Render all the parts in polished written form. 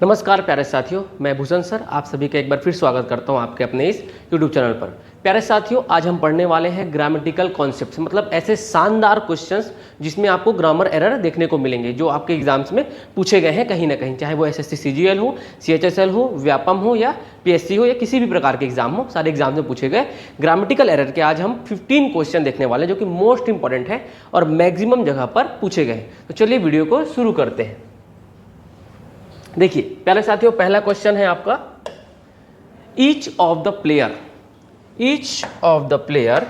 नमस्कार प्यारे साथियों, मैं भूषण सर आप सभी का एक बार फिर स्वागत करता हूं आपके अपने इस YouTube चैनल पर। प्यारे साथियों, आज हम पढ़ने वाले हैं ग्रामेटिकल कॉन्सेप्ट्स, मतलब ऐसे शानदार क्वेश्चंस जिसमें आपको ग्रामर एरर देखने को मिलेंगे जो आपके एग्जाम्स में पूछे गए हैं कहीं ना कहीं, चाहे वो SSC CGL हो, CHSL हो, व्यापम हो या PSC हो या किसी भी प्रकार के एग्जाम हो, सारे एग्जाम में पूछे गए ग्रामेटिकल एरर के आज हम 15 क्वेश्चन देखने वाले हैं जो कि मोस्ट इंपॉर्टेंट है और मैक्सिमम जगह पर पूछे गए। तो चलिए वीडियो को शुरू करते हैं। देखिए प्यारे साथियों, पहला क्वेश्चन है आपका, each of the player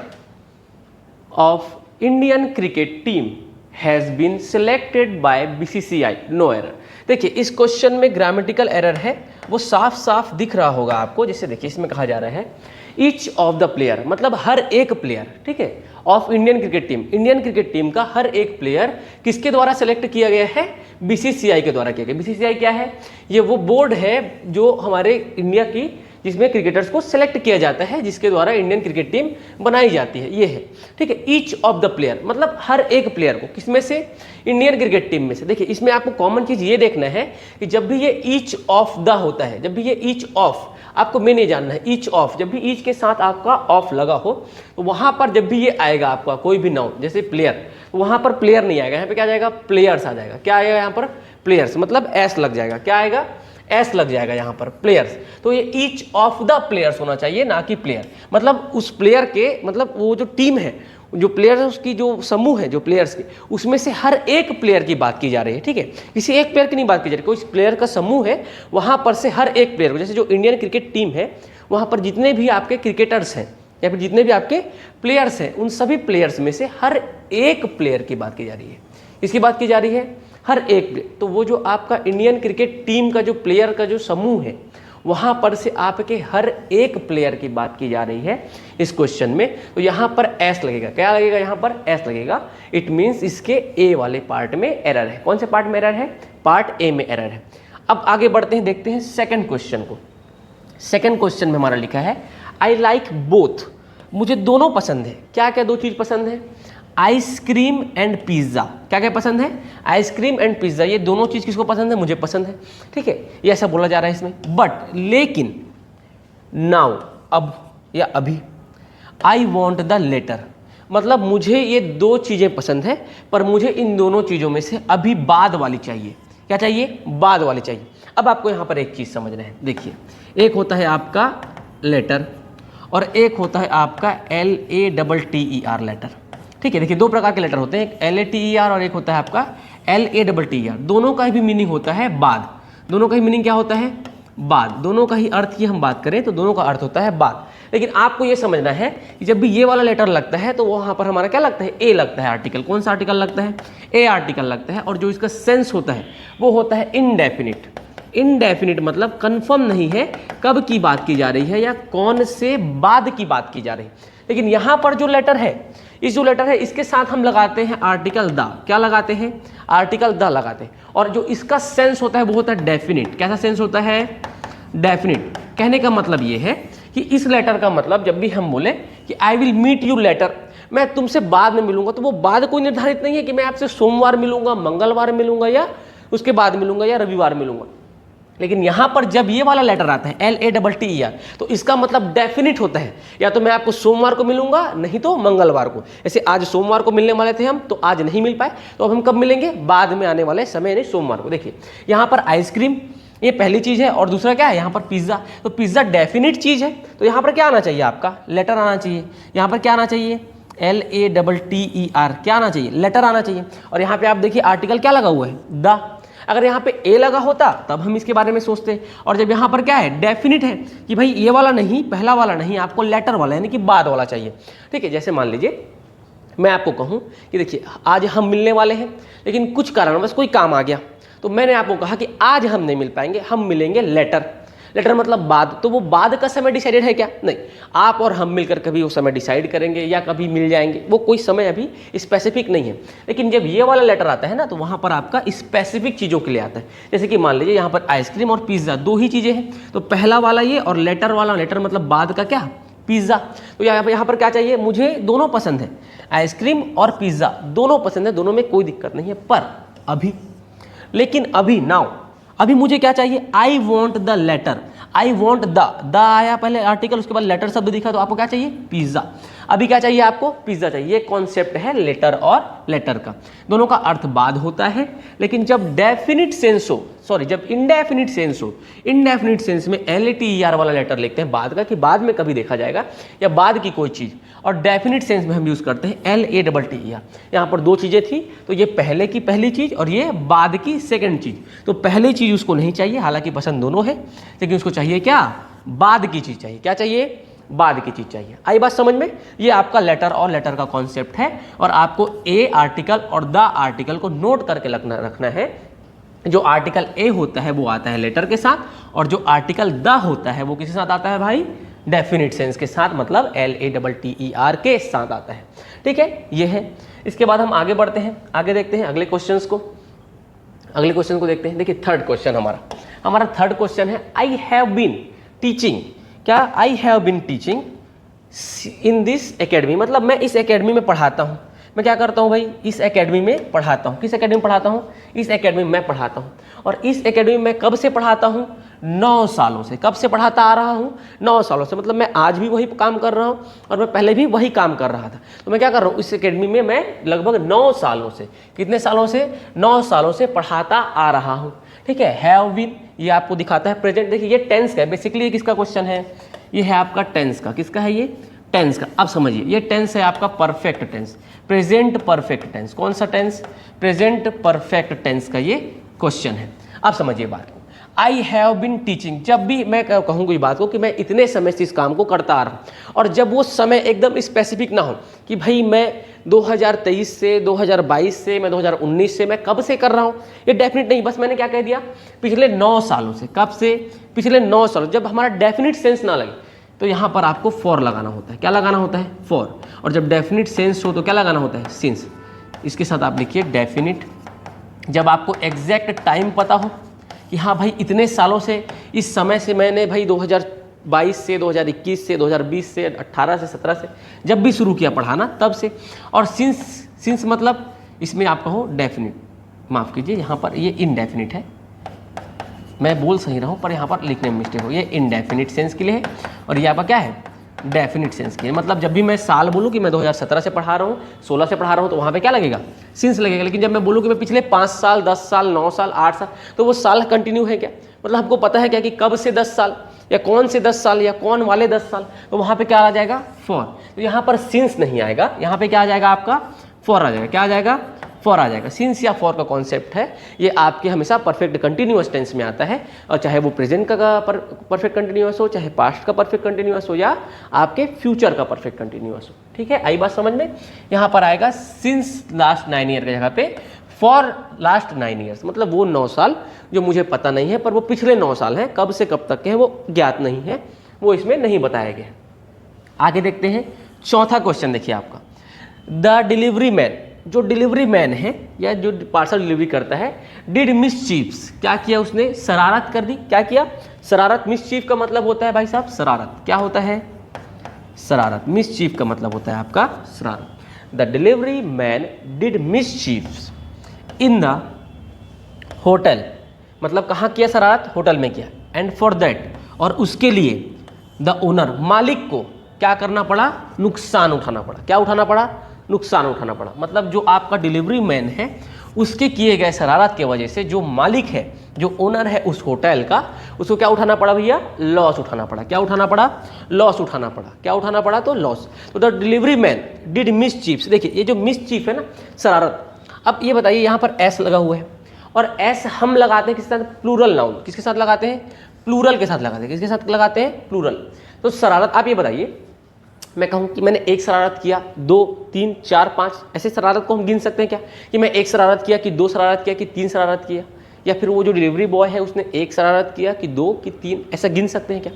of Indian cricket team has been selected by BCCI, no error. देखिए इस क्वेश्चन में ग्रामेटिकल एरर है, वो साफ साफ दिख रहा होगा आपको। जैसे देखिए इसमें कहा जा रहा है ईच ऑफ द प्लेयर, मतलब हर एक प्लेयर, ठीक है, of Indian cricket team, Indian cricket team का हर एक प्लेयर किसके द्वारा सेलेक्ट किया गया है? BCCI के द्वारा किया गया। BCCI क्या है? ये वो बोर्ड है जो हमारे इंडिया की, जिसमें क्रिकेटर्स को सेलेक्ट किया जाता है, जिसके द्वारा इंडियन क्रिकेट टीम बनाई जाती है, ये है, ठीक है। ईच ऑफ द प्लेयर मतलब हर एक प्लेयर को, किसमें से? इंडियन क्रिकेट टीम में से। देखिए इसमें आपको कॉमन चीज ये देखना है कि जब भी ये ईच ऑफ द होता है, जब भी ये ईच ऑफ, आपको मेन ये जानना है, ईच ऑफ, जब भी ईच के साथ आपका ऑफ लगा हो तो वहां पर जब भी ये आएगा आपका कोई भी नाउन, जैसे प्लेयर, तो वहां पर प्लेयर नहीं आएगा, यहाँ पे क्या आ जाएगा? प्लेयर्स आ जाएगा। क्या आएगा यहाँ पर? प्लेयर्स, मतलब एस लग जाएगा। क्या आएगा? एस लग जाएगा यहाँ पर, प्लेयर्स। तो ये ईच ऑफ द प्लेयर्स होना चाहिए, ना कि प्लेयर। मतलब उस प्लेयर के, मतलब वो जो टीम है, जो प्लेयर है, उसकी जो समूह है जो प्लेयर्स के, उसमें से हर एक प्लेयर की बात की जा रही है, ठीक है। किसी एक प्लेयर की नहीं बात की जा रही, कोई प्लेयर का समूह है, वहां पर से हर एक प्लेयर को, जैसे जो इंडियन क्रिकेट टीम है, वहां पर जितने भी आपके क्रिकेटर्स हैं या फिर जितने भी आपके प्लेयर्स हैं, उन सभी प्लेयर्स में से हर एक प्लेयर की बात की जा रही है। इसकी बात की जा रही है हर एक। तो वो जो आपका इंडियन क्रिकेट टीम का जो प्लेयर का जो समूह है, वहां पर से आपके हर एक प्लेयर की बात की जा रही है इस क्वेश्चन में। तो यहां पर एस लगेगा। क्या लगेगा? यहां पर एस लगेगा। इट मींस इसके ए वाले पार्ट में एरर है। कौन से पार्ट में एरर है? पार्ट ए में एरर है। अब आगे बढ़ते हैं, देखते हैं सेकंड क्वेश्चन को। सेकंड क्वेश्चन में हमारा लिखा है आई लाइक बोथ, मुझे दोनों पसंद है। क्या क्या दो चीज पसंद है? Ice cream and pizza. क्या क्या पसंद है? आइसक्रीम एंड पिज्जा, ये दोनों चीज किसको पसंद है? मुझे पसंद है, ठीक है। ये ऐसा बोला जा रहा है इसमें। बट, लेकिन, नाउ, अब या अभी, आई वॉन्ट द लेटर, मतलब मुझे ये दो चीजें पसंद है पर मुझे इन दोनों चीजों में से अभी बाद वाली चाहिए। क्या चाहिए? बाद वाली चाहिए। अब आपको यहां पर एक चीज समझना है। देखिए, एक होता है आपका लेटर और एक होता है आपका LATTER लेटर, ठीक है। देखिए दो प्रकार के लेटर होते हैं, एक LATER और एक होता है आपका LATTER। दोनों का भी मीनिंग होता है बाद। दोनों का ही मीनिंग क्या होता है? बाद। दोनों का ही अर्थ की हम बात करें तो दोनों का अर्थ होता है बाद। लेकिन आपको ये समझना है कि जब भी ये वाला लेटर लगता है तो वहां पर हमारा क्या लगता है? ए लगता है, आर्टिकल। कौन सा आर्टिकल लगता है? ए आर्टिकल लगता है। और जो इसका सेंस होता है वो होता है इनडेफिनिट। इनडेफिनिट मतलब कंफर्म नहीं है कब की बात की जा रही है या कौन से बाद की बात की जा रही है। लेकिन यहां पर जो लेटर है, इस जो लेटर है, इसके साथ हम लगाते हैं आर्टिकल द। क्या लगाते हैं? आर्टिकल द लगाते हैं। और जो इसका सेंस होता है वो होता है डेफिनिट। कैसा सेंस होता है? डेफिनिट। कहने का मतलब ये है कि इस लेटर का मतलब जब भी हम बोले कि I will meet you later, मैं तुमसे बाद में मिलूंगा, तो वो बाद कोई निर्धारित नहीं है कि मैं आपसे सोमवार मिलूंगा, मंगलवार मिलूंगा या उसके बाद मिलूंगा या रविवार मिलूंगा। लेकिन यहां पर जब ये वाला लेटर आता है LATTER, तो इसका मतलब डेफिनिट होता है, या तो मैं आपको सोमवार को मिलूंगा नहीं तो मंगलवार को। ऐसे आज सोमवार को मिलने वाले थे हम, तो आज नहीं मिल पाए, तो अब हम कब मिलेंगे? बाद में आने वाले समय, नहीं सोमवार को। देखिए यहां पर आइसक्रीम ये पहली चीज है और दूसरा क्या है? यहाँ पर पिज्जा। तो पिज्जा डेफिनिट चीज है, तो यहाँ पर क्या आना चाहिए? आपका लेटर आना चाहिए। यहाँ पर क्या आना चाहिए? LATTER। क्या आना चाहिए? लेटर आना चाहिए। और यहाँ पे आप देखिए आर्टिकल क्या लगा हुआ है? द। अगर यहाँ पे ए लगा होता तब हम इसके बारे में सोचते, और जब यहाँ पर क्या है? डेफिनिट है कि भाई ये वाला नहीं, पहला वाला नहीं, आपको लेटर वाला यानी कि बाद वाला चाहिए, ठीक है। जैसे मान लीजिए मैं आपको कहूँ कि देखिए आज हम मिलने वाले हैं, लेकिन कुछ कारणवश कोई काम आ गया, तो मैंने आपको कहा कि आज हम नहीं मिल पाएंगे, हम मिलेंगे लेटर। लेटर मतलब बाद। तो वो बाद का समय डिसाइडेड है क्या? नहीं। आप और हम मिलकर कभी वो समय डिसाइड करेंगे या कभी मिल जाएंगे, वो कोई समय अभी स्पेसिफिक नहीं है। लेकिन जब ये वाला लेटर आता है ना, तो वहाँ पर आपका स्पेसिफिक चीज़ों के लिए आता है। जैसे कि मान लीजिए यहाँ पर आइसक्रीम और पिज्ज़ा दो ही चीज़ें हैं, तो पहला वाला ये और लेटर वाला, लेटर मतलब बाद का क्या? पिज्ज़ा। तो यहाँ पर क्या चाहिए? मुझे दोनों पसंद है, आइसक्रीम और पिज्ज़ा दोनों पसंद है, दोनों में कोई दिक्कत नहीं है। पर अभी, लेकिन अभी, नाउ, अभी मुझे क्या चाहिए, I want the letter, I want the आया पहले आर्टिकल, उसके बाद लेटर शब्द दिखा, तो आपको क्या चाहिए, पिज्जा। अभी क्या चाहिए आपको, पिज्जा चाहिए। ये कॉन्सेप्ट है लेटर और लेटर का, दोनों का अर्थ बाद होता है। लेकिन जब डेफिनिट सेंस हो, सॉरी जब इंडेफिनिट सेंस हो, इंडेफिनिट सेंस में LATER वाला लेटर लिखते हैं बाद का, कि बाद में कभी देखा जाएगा या बाद की कोई चीज़, और डेफिनिट सेंस में हम यूज़ करते हैं LATTER। यहाँ पर दो चीज़ें थी, तो ये पहले की पहली चीज़ और ये बाद की सेकंड चीज़। तो पहली चीज़ उसको नहीं चाहिए, हालांकि पसंद दोनों है, लेकिन उसको चाहिए क्या, बाद की चीज़ चाहिए। क्या चाहिए, बाद की चीज़ चाहिए। आई बात समझ में, ये आपका लेटर और लेटर का कॉन्सेप्ट है, और आपको ए आर्टिकल और द आर्टिकल को नोट करके रखना है। जो आर्टिकल ए होता है वो आता है लेटर के साथ, और जो आर्टिकल द होता है वो किसके साथ आता है भाई, डेफिनिट सेंस के साथ, मतलब LATTER के साथ आता है। ठीक है, ये है। इसके बाद हम आगे बढ़ते हैं, आगे देखते हैं अगले क्वेश्चंस को, अगले क्वेश्चन को देखते हैं। देखिए थर्ड क्वेश्चन हमारा थर्ड क्वेश्चन है, आई हैव बीन टीचिंग, क्या, I have been teaching in this academy, मतलब मैं इस एकेडमी में पढ़ाता हूँ। मैं क्या करता हूँ भाई, इस एकेडमी में पढ़ाता हूँ। किस एकेडमी में पढ़ाता हूँ, इस एकेडमी में मैं पढ़ाता हूँ। और इस एकेडमी में कब से पढ़ाता हूँ, 9 सालों से। कब से पढ़ाता आ रहा हूँ, 9 सालों से। मतलब मैं आज भी वही काम कर रहा हूँ और मैं पहले भी वही काम कर रहा था। तो मैं क्या कर रहा हूँ, इस एकेडमी में मैं लगभग 9 सालों से, कितने सालों से, 9 सालों से पढ़ाता आ रहा हूँ। ठीक है, हैव बीन ये आपको दिखाता है प्रेजेंट। देखिए ये टेंस का है, बेसिकली ये किसका क्वेश्चन है, ये है आपका टेंस का। किसका है ये, टेंस का। अब समझिए ये टेंस है आपका perfect tense, present perfect tense. कौन सा टेंस, प्रेजेंट परफेक्ट टेंस का ये क्वेश्चन है। अब समझिए बात को, आई हैव बिन टीचिंग, जब भी मैं कहूँ कोई बात को कि मैं इतने समय से इस काम को करता आ रहा हूँ, और जब वो समय एकदम स्पेसिफिक ना हो कि भाई मैं 2023 से 2022 से मैं 2019 से मैं कब से कर रहा हूँ, ये डेफिनेट नहीं, बस मैंने क्या कह दिया, पिछले 9 सालों से। कब से, पिछले 9 सालों। जब हमारा डेफिनेट सेंस ना लगे तो यहाँ पर आपको फॉर लगाना होता है। क्या लगाना होता है, फॉर। और जब डेफिनेट सेंस हो तो क्या लगाना होता है, सिंस। इसके साथ आप लिखिए डेफिनेट। जब आपको एग्जैक्ट टाइम पता हो कि हाँ भाई इतने सालों से, इस समय से मैंने भाई 2022 से 2021 से 2020 से 18 से 17 से जब भी शुरू किया पढ़ाना तब से। और सिंस मतलब इसमें आप कहो डेफिनेट, माफ़ कीजिए यहाँ पर ये इनडेफिनिट है, मैं बोल सही रहा हूँ पर यहाँ पर लिखने में मिस्टेक हो, ये इनडेफिनिट सेंस के लिए है और ये आपका क्या है, डेफिनिट सेंस के लिए। मतलब जब भी मैं साल बोलूँ कि मैं 2017 से पढ़ा रहा हूँ, 16 से पढ़ा रहा हूँ, तो वहाँ पे क्या लगेगा, सिंस लगेगा। लेकिन जब मैं बोलूँ कि मैं पिछले 5 साल, 10 साल, 9 साल, 8 साल, तो वो साल कंटिन्यू है क्या, मतलब हमको पता है क्या कि कब से 10 साल या कौन से 10 साल या कौन वाले 10 साल, तो वहाँ पे क्या आ जाएगा, फॉर। तो यहाँ पर सिंस नहीं आएगा, यहाँ पे क्या आ जाएगा आपका, फॉर आ जाएगा। क्या आ जाएगा, फॉर आ जाएगा। सिंस या फॉर का कॉन्सेप्ट है, ये आपके हमेशा परफेक्ट कंटिन्यूअस टेंस में आता है, और चाहे वो प्रेजेंट का परफेक्ट कंटिन्यूअस हो, चाहे पास्ट का परफेक्ट कंटिन्यूअस हो, या आपके फ्यूचर का परफेक्ट कंटिन्यूअस हो। ठीक है, आई बात समझ में। यहाँ पर आएगा सिंस लास्ट 9 ईयर की जगह पे फॉर लास्ट 9 ईयर्स, मतलब वो 9 साल जो मुझे पता नहीं है, पर वो पिछले 9 साल हैं, कब से कब तक के हैं वो ज्ञात नहीं है, वो इसमें नहीं बताया गया। आगे देखते हैं चौथा क्वेश्चन। देखिए आपका, द डिलीवरी मैन, जो डिलीवरी मैन है या जो पार्सल डिलीवरी करता है, डिड मिसचीफ्स, क्या किया उसने, शरारत कर दी। क्या किया, शरारत। मिसचीफ का मतलब होता है भाई साहब शरारत। क्या होता है, शरारत। मिसचीफ का मतलब होता है आपका शरारत। The delivery man did mischiefs in the hotel, मतलब कहाँ किया शरारत, होटल में किया। एंड फॉर दैट, और उसके लिए द ओनर, मालिक को क्या करना पड़ा, नुकसान उठाना पड़ा। क्या उठाना पड़ा, नुकसान उठाना पड़ा। मतलब जो आपका डिलीवरी मैन है उसके किए गए शरारत की वजह से जो मालिक है, जो ओनर है उस होटल का, उसको क्या उठाना पड़ा भैया, लॉस उठाना पड़ा। क्या उठाना पड़ा, लॉस उठाना पड़ा। क्या उठाना पड़ा, तो लॉस। तो द डिलीवरी मैन डिड मिसचीफ्स। देखिए ये जो मिसचीफ है ना, शरारत। अब ये बताइए यहाँ पर एस लगा हुआ है, और एस हम लगाते हैं किसके साथ, प्लूरल नाउन। किसके साथ लगाते हैं, प्लूरल के साथ लगाते हैं। किसके साथ लगाते हैं, प्लूरल। तो शरारत, आप ये बताइए, मैं कहूँ कि मैंने एक शरारत किया, 2, 3, 4, 5, ऐसे शरारत को हम गिन सकते हैं क्या, कि मैं एक शरारत किया, कि 2 शरारत किया, कि 3 शरारत किया, या फिर वो जो डिलीवरी बॉय है उसने एक शरारत किया, कि 2, कि 3, ऐसा गिन सकते हैं क्या,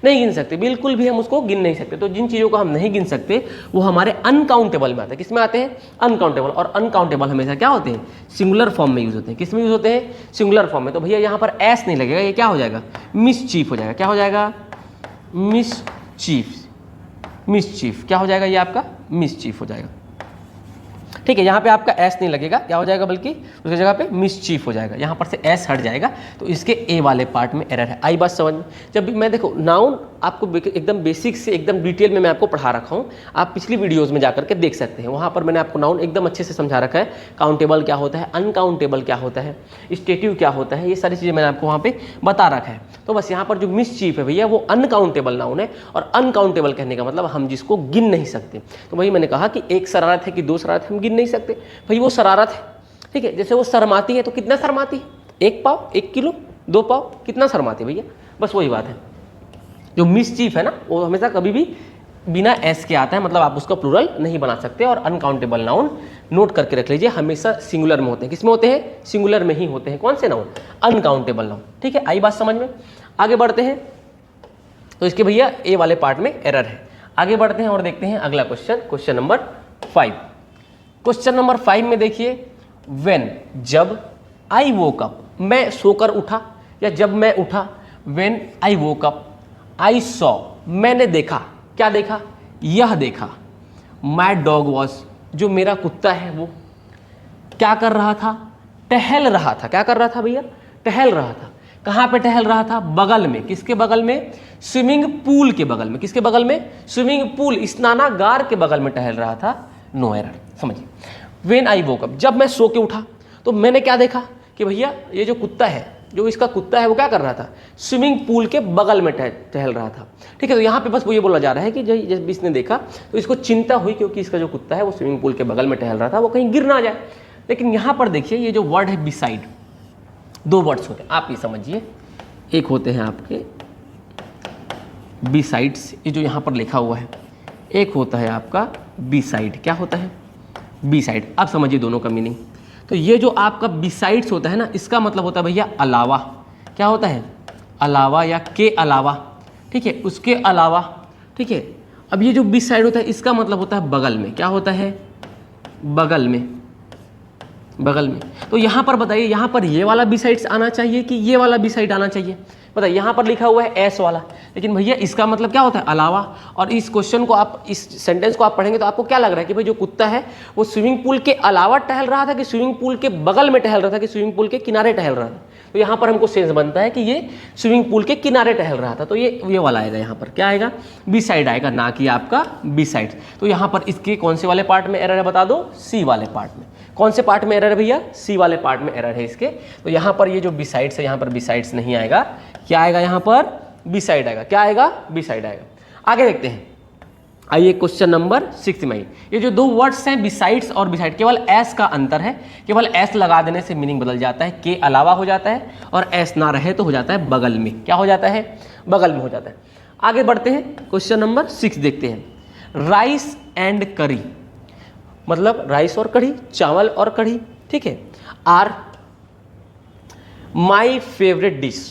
नहीं गिन सकते, बिल्कुल भी हम उसको गिन नहीं सकते। तो जिन चीज़ों को हम नहीं गिन सकते वो हमारे अनकाउंटेबल में आते हैं। किस में आते हैं, अनकाउंटेबल। और अनकाउंटेबल हमेशा क्या होते हैं, सिंगुलर फॉर्म में यूज होते हैं। किस में यूज होते हैं, सिंगुलर फॉर्म में। तो भैया यहाँ पर एस नहीं लगेगा, ये क्या हो जाएगा, मिसचीफ हो जाएगा। क्या हो जाएगा, मिसचीफ। मिसचीफ क्या हो जाएगा, ये आपका मिसचीफ हो जाएगा। ठीक है, यहाँ पे आपका एस नहीं लगेगा, क्या हो जाएगा बल्कि उसकी जगह पे मिसचीफ हो जाएगा, यहाँ पर से एस हट जाएगा, तो इसके ए वाले पार्ट में एरर है। आई बात समझ में? जब भी मैं देखो नाउन आपको एकदम बेसिक से एकदम डिटेल में मैं आपको पढ़ा रखा हूँ, आप पिछली वीडियोज़ में जाकर के देख सकते हैं, वहाँ पर मैंने आपको नाउन एकदम अच्छे से समझा रखा है, काउंटेबल क्या होता है, अनकाउंटेबल क्या होता है, स्टेटिव क्या होता है, ये सारी चीज़ें मैंने आपको वहाँ पर बता रखा है। तो बस यहाँ पर जो मिसचीफ है भैया वो अनकाउंटेबल नाउन है, और अनकाउंटेबल कहने का मतलब हम जिसको गिन नहीं सकते। तो वही मैंने कहा कि एक शरारत है कि दो शरारत हम गिन नहीं सकते, भाई वो शरारत है। ठीक है, जैसे वो शर्माती है तो कितना शर्माती है, 1 पाव, 1 किलो, 2 पाव, कितना शर्माती है भैया, बस वही बात है। जो मिसचीफ है ना वो हमेशा कभी भी बिना एस के आता है, मतलब आप उसका प्लूरल नहीं बना सकते। और अनकाउंटेबल नाउन नोट करके रख लीजिए, हमेशा सिंगुलर में होते हैं। किसमें होते हैं? सिंगुलर में ही होते हैं। कौन से नाउन? Uncountable noun. ठीक है, आई बात समझ में? आगे बढ़ते हैं, तो इसके भैया ए वाले पार्ट में एरर है। आगे बढ़ते हैं और देखते हैं अगला question, question number 5। Question number 5 में देखिए, व्हेन, जब, आई वोक अप, मैं सोकर उठा या जब मैं उठा, when I woke up, I saw, मैंने देखा, क्या देखा? यह देखा, माय डॉग वॉज, जो मेरा कुत्ता है वो क्या कर रहा था? टहल रहा था। क्या कर रहा था भैया? टहल रहा था। कहाँ पे टहल रहा था? बगल में। किसके बगल में? स्विमिंग पूल के बगल में। किसके बगल में? स्विमिंग पूल, स्नानागार के बगल में टहल रहा था। नो एरर, समझिए। व्हेन आई वोक अप, जब मैं सो के उठा तो मैंने क्या देखा कि भैया ये जो कुत्ता है, जो इसका कुत्ता है वो क्या कर रहा था? स्विमिंग पूल के बगल में टहल रहा था। ठीक है, तो यहाँ पे बस वो ये बोला जा रहा है कि जब इसने देखा तो इसको चिंता हुई, क्योंकि इसका जो कुत्ता है वो स्विमिंग पूल के बगल में टहल रहा था, वो कहीं गिर ना जाए। लेकिन यहाँ पर देखिए ये जो वर्ड है बिसाइड, 2 वर्ड्स होते हैं, आप ये समझिए। एक होते हैं आपके बिसाइड्स, ये जो यहाँ पर लिखा हुआ है, एक होता है आपका बिसाइड। क्या होता है? बिसाइड। आप समझिए दोनों का मीनिंग। तो ये जो आपका बिसाइड्स होता है ना, इसका मतलब होता है भैया अलावा। क्या होता है? अलावा या के अलावा। ठीक है, उसके अलावा। ठीक है, अब ये जो बिसाइड होता है इसका मतलब होता है बगल में। क्या होता है? बगल में, बगल में। तो यहाँ पर बताइए, यहाँ पर ये वाला बिसाइड्स आना चाहिए कि ये वाला बिसाइड आना चाहिए? बताइए, यहाँ पर लिखा हुआ है एस वाला, लेकिन भैया इसका मतलब क्या होता है? अलावा। और इस क्वेश्चन को आप, इस सेंटेंस को आप पढ़ेंगे तो आपको क्या लग रहा है कि भाई जो कुत्ता है वो स्विमिंग पूल के अलावा टहल रहा था कि स्विमिंग पूल के बगल में टहल रहा था कि स्विमिंग पूल के किनारे टहल रहा था? तो यहाँ पर हमको सेंस बनता है कि ये स्विमिंग पूल के किनारे टहल रहा था, तो ये वाला आएगा। यहाँ पर क्या आएगा? बी साइड आएगा, ना कि आपका बी साइड। तो यहाँ पर इसके कौन से वाले पार्ट में एरर है बता दो? सी वाले पार्ट में। कौन से पार्ट में एरर है भैया? सी वाले पार्ट में एरर है इसके। तो यहाँ पर ये जो बी साइड्स है, यहाँ पर बी साइड्स नहीं आएगा। क्या आएगा? यहाँ पर बी साइड आएगा। क्या आएगा? बी साइड आएगा। आगे देखते हैं, आइए क्वेश्चन नंबर 6 में। ये जो 2 वर्ड्स हैं बिसाइड्स और बिसाइड, केवल एस का अंतर है। केवल एस लगा देने से मीनिंग बदल जाता है, के अलावा हो जाता है, और एस ना रहे तो हो जाता है बगल में। क्या हो जाता है? बगल में हो जाता है। आगे बढ़ते हैं, क्वेश्चन नंबर 6 देखते हैं। राइस एंड करी, मतलब राइस और कढ़ी, चावल और कढ़ी, ठीक है, are my favourite dish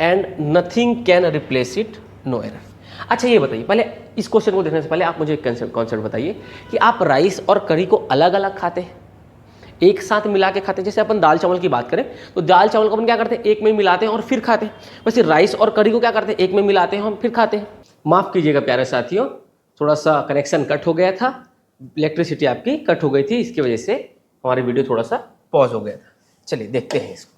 and nothing can replace it, no error. अच्छा ये बताइए, पहले इस क्वेश्चन को देखने से पहले आप मुझे एक कॉन्सेप्ट बताइए कि आप राइस और कढ़ी को अलग अलग खाते हैं, एक साथ मिला के खाते हैं? जैसे अपन दाल चावल की बात करें तो दाल चावल को अपन क्या करते हैं? एक में मिलाते हैं और फिर खाते हैं। वैसे राइस और कढ़ी को क्या करते हैं? एक में मिलाते हैं और फिर खाते हैं। माफ़ कीजिएगा प्यारे साथियों, थोड़ा सा कनेक्शन कट हो गया था, इलेक्ट्रिसिटी आपकी कट हो गई थी, इसकी वजह से हमारी वीडियो थोड़ा सा पॉज हो गया था। चलिए देखते हैं इसको,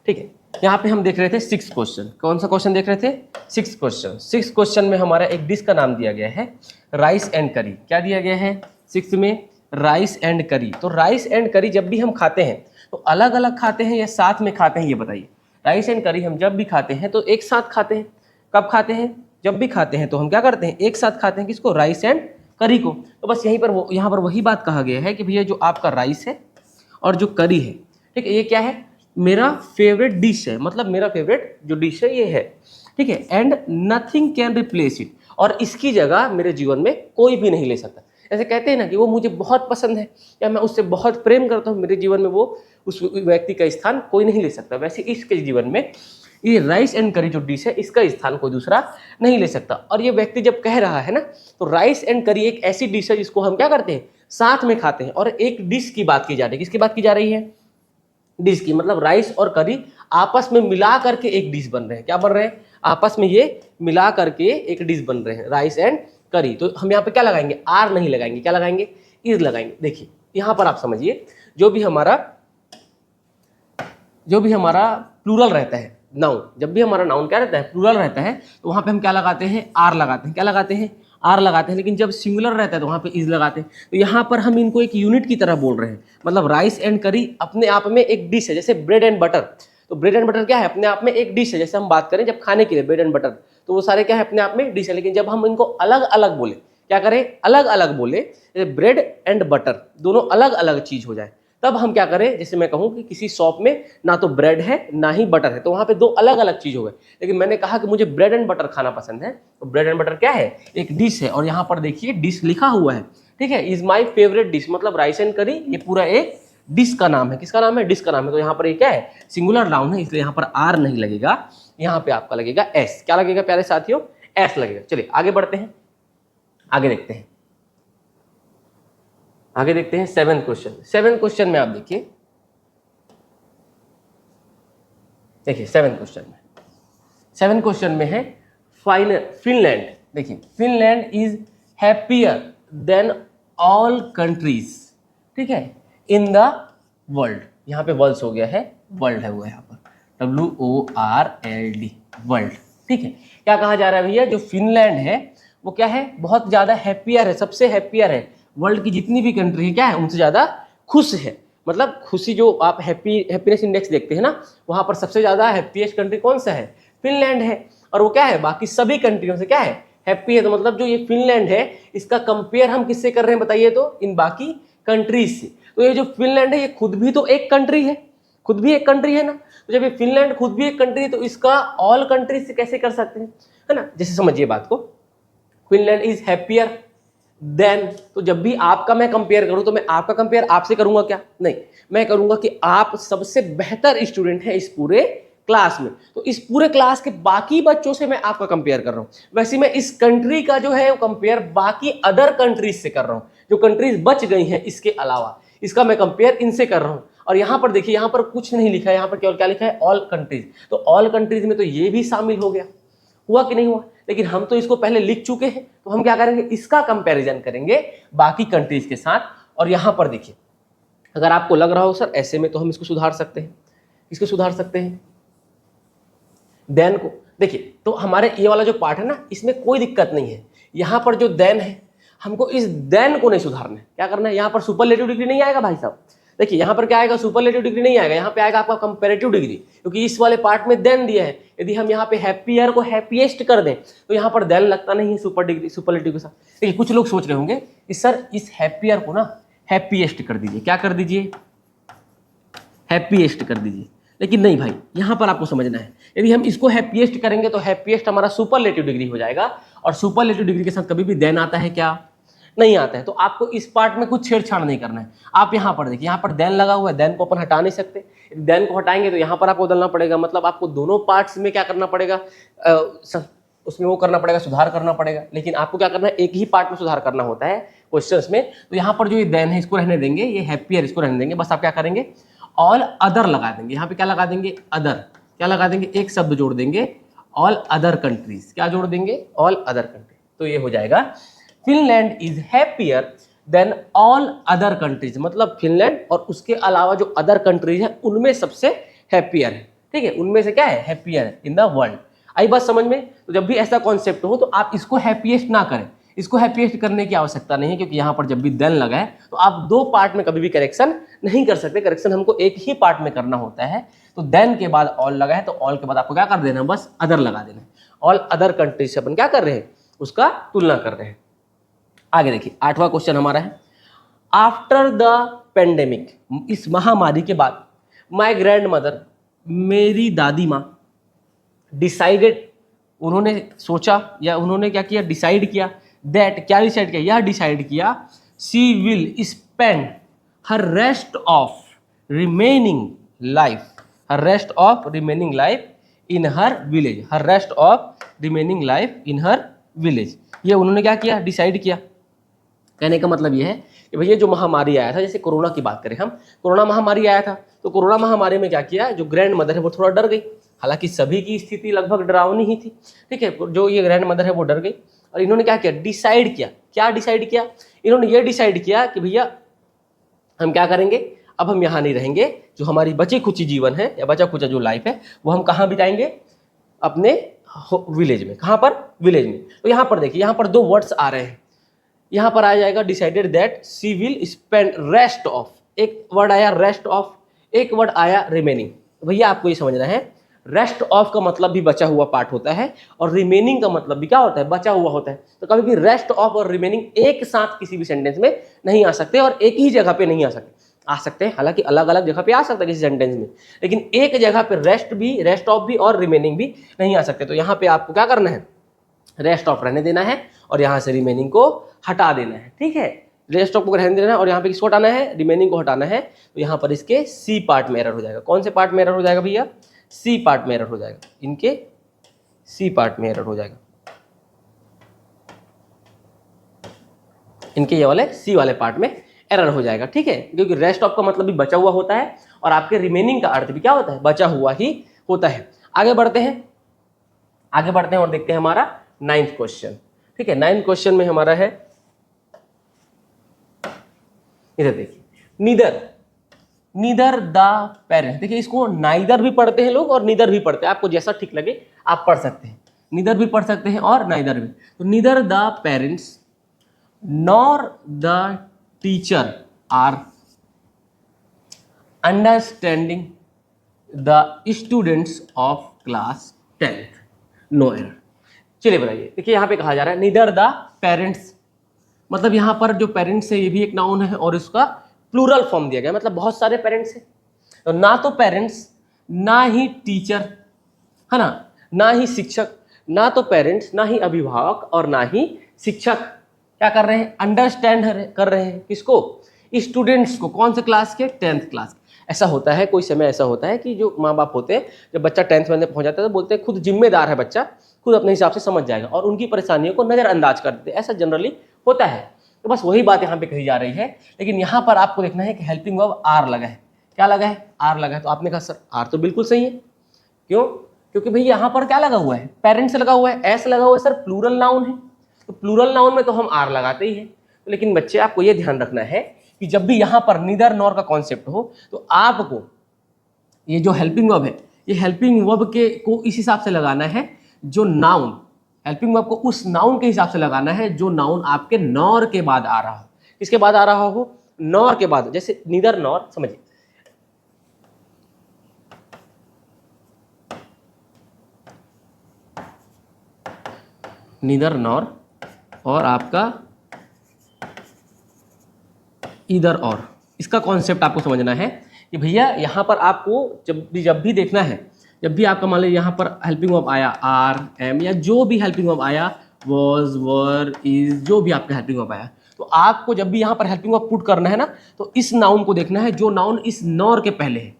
ठीक है। यहाँ पे हम देख रहे थे 6 क्वेश्चन। कौन सा क्वेश्चन देख रहे थे? 6 क्वेश्चन। 6 क्वेश्चन में हमारा एक डिश का नाम दिया गया है राइस एंड करी। क्या दिया गया है 6 में? राइस एंड करी। तो राइस एंड करी जब भी हम खाते हैं तो अलग अलग खाते हैं या साथ में खाते हैं, ये बताइए। राइस एंड करी हम जब भी खाते हैं तो एक साथ खाते हैं। कब खाते हैं? जब भी खाते हैं तो हम क्या करते हैं? एक साथ खाते हैं। किसको? राइस एंड करी को। तो बस यहाँ पर वही बात कहा गया है कि भैया जो आपका राइस है और जो करी है, ठीक है, ये क्या है? मेरा फेवरेट डिश है, मतलब मेरा फेवरेट जो डिश है ये है, ठीक है। And nothing can replace it, और इसकी जगह मेरे जीवन में कोई भी नहीं ले सकता। ऐसे कहते हैं ना कि वो मुझे बहुत पसंद है या मैं उससे बहुत प्रेम करता हूँ, मेरे जीवन में वो उस व्यक्ति का स्थान कोई नहीं ले सकता। वैसे इसके जीवन में ये राइस एंड करी जो डिश है इसका स्थान कोई दूसरा नहीं ले सकता। और ये व्यक्ति जब कह रहा है ना, तो राइस एंड करी एक ऐसी डिश है जिसको हम क्या करते हैं? साथ में खाते हैं। और एक डिश की बात की जा रही है। किसकी बात की जा रही है? डिश की, मतलब राइस और करी आपस में मिला करके एक डिश बन रहे हैं। क्या बन रहे हैं? आपस में ये मिला करके एक डिश बन रहे हैं, राइस एंड करी। तो हम यहाँ पे क्या लगाएंगे? आर नहीं लगाएंगे, क्या लगाएंगे? इज लगाएंगे। देखिए यहाँ पर आप समझिए, जो भी हमारा प्लूरल रहता है नाउन, जब भी हमारा नाउन क्या रहता है, प्लूरल रहता है, तो वहाँ पे हम क्या लगाते हैं, आर लगाते हैं। क्या लगाते हैं, आर लगाते हैं। लेकिन जब सिंगुलर रहता है तो वहाँ पे इज लगाते हैं। तो यहाँ पर हम इनको एक यूनिट की तरह बोल रहे हैं। मतलब राइस एंड करी अपने आप में एक डिश है, जैसे ब्रेड एंड बटर। तो ब्रेड एंड बटर क्या है, अपने आप में एक डिश है। जैसे हम बात करें जब खाने के लिए ब्रेड एंड बटर, तो वो सारे क्या है, अपने आप में डिश है। लेकिन जब हम इनको अलग अलग बोले, क्या करें, अलग अलग बोले, जैसे ब्रेड एंड बटर दोनों अलग अलग चीज हो जाए, तब हम क्या करें, जैसे मैं कहूं कि किसी शॉप में ना तो ब्रेड है ना ही बटर है, तो वहां पे दो अलग अलग चीज हो गए। लेकिन मैंने कहा कि मुझे ब्रेड एंड बटर खाना पसंद है, तो ब्रेड एंड बटर क्या है, एक डिश है। और यहाँ पर देखिए डिश लिखा हुआ है, ठीक है, इज माई फेवरेट डिश, मतलब राइस एंड करी ये पूरा एक डिश का नाम है। किसका नाम है, डिश का नाम है। तो यहाँ पर ये क्या है, सिंगुलर नाउन है, इसलिए यहाँ पर आर नहीं लगेगा, यहाँ पे आपका लगेगा एस। क्या लगेगा प्यारे साथियों, एस लगेगा। चलिए आगे बढ़ते हैं, आगे देखते हैं, आगे देखते हैं 7th क्वेश्चन। 7th क्वेश्चन में आप देखिए 7th क्वेश्चन में है फिनलैंड। देखिए Finland is happier than all countries, ठीक है, इन द वर्ल्ड। यहाँ पे वर्ल्ड हो गया है, वर्ल्ड है वो यहाँ पर WORLD, वर्ल्ड, ठीक है। क्या कहा जा रहा है भैया, जो फिनलैंड है वो क्या है, बहुत ज्यादा हैप्पियर है, सबसे हैप्पियर है, वर्ल्ड की जितनी भी कंट्री है क्या है, उनसे ज्यादा खुश है। मतलब खुशी, जो आप हैप्पीनेस इंडेक्स देखते हैं ना, वहां पर सबसे ज्यादा हैप्पीएस्ट कंट्री कौन सा है, फिनलैंड है। और वो क्या है, बाकी सभी कंट्रियों से क्या है, हैप्पी है। तो मतलब जो ये फिनलैंड है, इसका कंपेयर हम किससे कर रहे हैं बताइए, तो इन बाकी कंट्रीज से। तो ये जो फिनलैंड है ये खुद भी तो एक कंट्री है, खुद भी एक कंट्री है ना। तो जब ये फिनलैंड खुद भी एक कंट्री है, तो इसका ऑल कंट्रीज से कैसे कर सकते हैं, है ना। जैसे समझिए बात को, फिनलैंड इज हैप्पियर देन, तो जब भी आपका मैं कंपेयर करूं, तो मैं आपका कंपेयर आपसे करूंगा क्या, नहीं, मैं करूंगा कि आप सबसे बेहतर स्टूडेंट हैं इस पूरे क्लास में, तो इस पूरे क्लास के बाकी बच्चों से मैं आपका कंपेयर कर रहा हूं। वैसे मैं इस कंट्री का जो है वो कंपेयर बाकी अदर कंट्रीज से कर रहा हूं, जो कंट्रीज बच गई हैं इसके अलावा, इसका मैं कंपेयर इनसे कर रहा हूं। और यहां पर देखिए, यहां पर कुछ नहीं लिखा है, यहां पर केवल क्या लिखा है, ऑल कंट्रीज। तो ऑल कंट्रीज में तो ये भी शामिल हो गया, हुआ कि नहीं हुआ। लेकिन हम तो इसको पहले लिख चुके हैं, तो हम क्या करेंगे, इसका कंपैरिजन करेंगे बाकी कंट्रीज के साथ। और यहां पर देखिए, अगर आपको लग रहा हो सर ऐसे में, तो हम इसको सुधार सकते हैं, इसको सुधार सकते हैं, देन को। देखिए तो हमारे ये वाला जो पार्ट है ना, इसमें कोई दिक्कत नहीं है। यहां पर जो देन है, हमको इस देन को नहीं सुधारना है। क्या करना है, यहां पर सुपरलेटिव डिग्री नहीं आएगा भाई साहब। देखिए यहां पर क्या आएगा, सुपरलेटिव डिग्री नहीं आएगा, यहां पे आएगा आपका कंपैरेटिव डिग्री, क्योंकि इस वाले पार्ट में देन दिया है। यदि हम यहाँ पे हैप्पियर को हैप्पीएस्ट कर दें, तो यहाँ पर देन लगता नहीं है सुपरलेटिव के साथ। देखिए कुछ लोग सोच रहे होंगे कि सर इस हैप्पियर को ना हैप्पीएस्ट कर दीजिए, क्या कर दीजिए, हैप्पीएस्ट कर दीजिए। लेकिन नहीं भाई, यहां पर आपको समझना है, यदि हम इसको हैप्पीएस्ट करेंगे तो हैप्पीएस्ट हमारा सुपरलेटिव डिग्री हो जाएगा। और सुपरलेटिव डिग्री के साथ कभी भी देन आता है क्या, नहीं आता है। तो आपको इस पार्ट में कुछ छेड़छाड़ नहीं करना है। आप यहां पर देखिए, यहां पर देन लगा हुआ है, देन को अपन हटा नहीं सकते। देन को हटाएंगे तो यहां पर आपको बदलना पड़ेगा। मतलब आपको दोनों पार्ट्स में क्या करना पड़ेगा, उसमें वो करना पड़ेगा, सुधार करना पड़ेगा। लेकिन आपको क्या करना है, एक ही पार्ट में सुधार करना होता है क्वेश्चंस में। तो यहाँ पर जो ये देन है इसको रहने देंगे, ये हैप्पियर इसको रहने देंगे। बस आप क्या करेंगे, ऑल अदर लगा देंगे। यहाँ पे क्या लगा देंगे, अदर। क्या लगा देंगे, एक शब्द जोड़ देंगे, ऑल अदर कंट्रीज। क्या जोड़ देंगे, ऑल अदर कंट्रीज। तो ये हो जाएगा Finland is happier than all other countries. मतलब फिनलैंड और उसके अलावा जो अदर कंट्रीज है उनमें सबसे हैप्पियर है, ठीक है, उनमें से क्या है, हैप्पियर है इन द वर्ल्ड। आई बात समझ में। तो जब भी ऐसा कॉन्सेप्ट हो तो आप इसको हैप्पीएस्ट ना करें, इसको हैप्पीएस्ट करने की आवश्यकता नहीं है, क्योंकि यहाँ पर जब भी देन लगा है तो आप दो पार्ट में कभी भी करेक्शन नहीं कर सकते। करेक्शन हमको एक ही पार्ट में करना होता है। तो देन के बाद ऑल लगा है, तो ऑल के बाद आपको क्या कर देना, बस अदर लगा देना। ऑल अदर कंट्रीज से अपन क्या कर रहे हैं, उसका तुलना कर रहे हैं। आगे देखिए 8वां क्वेश्चन हमारा है, आफ्टर द पेंडेमिक, इस महामारी के बाद, माय ग्रैंड मदर, मेरी दादी माँ, डिसाइडेड, उन्होंने सोचा या उन्होंने क्या किया, डिसाइड किया, दैट, क्या डिसाइड किया, यह डिसाइड किया, she will spend her rest of remaining life, her rest of remaining life in her village, her rest of remaining life in her village. ये उन्होंने क्या किया, डिसाइड किया। कहने का मतलब ये है कि भैया जो महामारी आया था, जैसे कोरोना की बात करें हम, कोरोना महामारी आया था, तो कोरोना महामारी में क्या किया, जो ग्रैंड मदर है वो थोड़ा डर गई। हालांकि सभी की स्थिति लगभग डरावनी ही थी, ठीक है, जो ये ग्रैंड मदर है वो डर गई। और इन्होंने क्या किया, डिसाइड किया। क्या डिसाइड किया, इन्होंने ये डिसाइड किया कि भैया हम क्या करेंगे, अब हम यहाँ नहीं रहेंगे, जो हमारी बची खुची जीवन है या बचा खुचा जो लाइफ है वो हम कहाँ बिताएंगे, अपने विलेज में। कहाँ पर, विलेज में। तो यहाँ पर देखिए, यहाँ पर दो वर्ड्स आ रहे हैं, यहाँ पर आ जाएगा decided that she will spend rest of, एक वर्ड आया रेस्ट ऑफ, एक वर्ड आया रिमेनिंग। भैया आपको ये समझना है, रेस्ट ऑफ का मतलब भी बचा हुआ पार्ट होता है और रिमेनिंग का मतलब भी क्या होता है, बचा हुआ होता है। तो कभी भी रेस्ट ऑफ और रिमेनिंग एक साथ किसी भी सेंटेंस में नहीं आ सकते और एक ही जगह पे नहीं आ सकते। आ सकते हैं हालांकि अलग अलग जगह पे आ सकता है किसी सेंटेंस में, लेकिन एक जगह पे रेस्ट ऑफ भी और रिमेनिंग भी नहीं आ सकते। तो यहाँ पे आपको क्या करना है, रेस्ट ऑफ रहने देना है और यहाँ से रिमेनिंग को हटा देना है। ठीक है, रेस्ट ऑफ को रहने देना है और यहाँ पे किसको हटाना है, रिमेनिंग को हटाना है। तो यहाँ पर इसके सी पार्ट में एरर हो जाएगा। कौन से पार्ट में एरर हो जाएगा भैया, सी पार्ट में एरर हो जाएगा, इनके सी पार्ट में एरर हो जाएगा, इनके ये वाले सी वाले पार्ट में एरर हो जाएगा। ठीक है, क्योंकि रेस्ट ऑफ का मतलब भी बचा हुआ होता है और आपके रिमेनिंग का अर्थ भी क्या होता है, बचा हुआ ही होता है। आगे बढ़ते हैं, आगे बढ़ते हैं और देखते हैं हमारा 9th क्वेश्चन। ठीक है, 9th क्वेश्चन में हमारा है, इधर देखिए, नीदर द पेरेंट्स। देखिए इसको नाइदर भी पढ़ते हैं लोग और नीदर भी पढ़ते हैं, आपको जैसा ठीक लगे आप पढ़ सकते हैं, नीदर भी पढ़ सकते हैं और नाइदर भी। तो neither the parents nor the teacher are understanding the students of class 10th, no error. चलिए बताइए, देखिए यहाँ पे कहा जा रहा है नीदर द पेरेंट्स, मतलब यहाँ पर जो पेरेंट्स है ये भी एक नाउन है और इसका प्लूरल फॉर्म दिया गया, मतलब बहुत सारे पेरेंट्स हैं। तो ना तो पेरेंट्स, ना ही टीचर, है ना ही शिक्षक, ना तो पेरेंट्स, ना ही अभिभावक और ना ही शिक्षक क्या कर रहे हैं, अंडरस्टैंड कर रहे हैं किसको, स्टूडेंट्स को। कौन से क्लास के, 10th क्लास। ऐसा होता है, कोई समय ऐसा होता है कि जो माँ बाप होते हैं, जब बच्चा 10th में पहुंच जाता है तो बोलते हैं खुद जिम्मेदार है बच्चा, खुद अपने हिसाब से समझ जाएगा और उनकी परेशानियों को नज़रअंदाज कर देते हैं। ऐसा जनरली होता है। तो बस वही बात यहाँ पे कही जा रही है, लेकिन यहाँ पर आपको देखना है कि हेल्पिंग वर्ब आर लगा है। क्या लगा है, आर लगा है। तो आपने कहा सर आर तो बिल्कुल सही है, क्यों, क्योंकि भैया यहाँ पर क्या लगा हुआ है, पेरेंट्स लगा हुआ है, एस लगा हुआ है, सर प्लूरल नाउन है, तो प्लूरल नाउन में तो हम आर लगाते ही हैं। तो लेकिन बच्चे आपको ये ध्यान रखना है कि जब भी यहाँ पर नीदर नॉर का कॉन्सेप्ट हो तो आपको ये जो हेल्पिंग वर्ब है, ये हेल्पिंग वर्ब के को इस हिसाब से लगाना है, जो नाउन, हेल्पिंग वर्ब को उस नाउन के हिसाब से लगाना है जो नाउन आपके नॉर के बाद आ रहा हो। किसके बाद आ रहा हो, नॉर के बाद। जैसे नीदर नॉर, समझिए नीदर नॉर और आपका ईदर और, इसका कॉन्सेप्ट आपको समझना है कि भैया यहाँ पर आपको जब भी देखना है, जब भी आपका मान लीजिए यहाँ पर हेल्पिंग वर्ब आया आर एम या जो भी हेल्पिंग वर्ब आया, वॉज वर इज, जो भी आपका हेल्पिंग वर्ब आया, तो आपको जब भी यहाँ पर हेल्पिंग वर्ब पुट करना है ना, तो इस नाउन को देखना है जो नाउन इस नॉर के पहले है,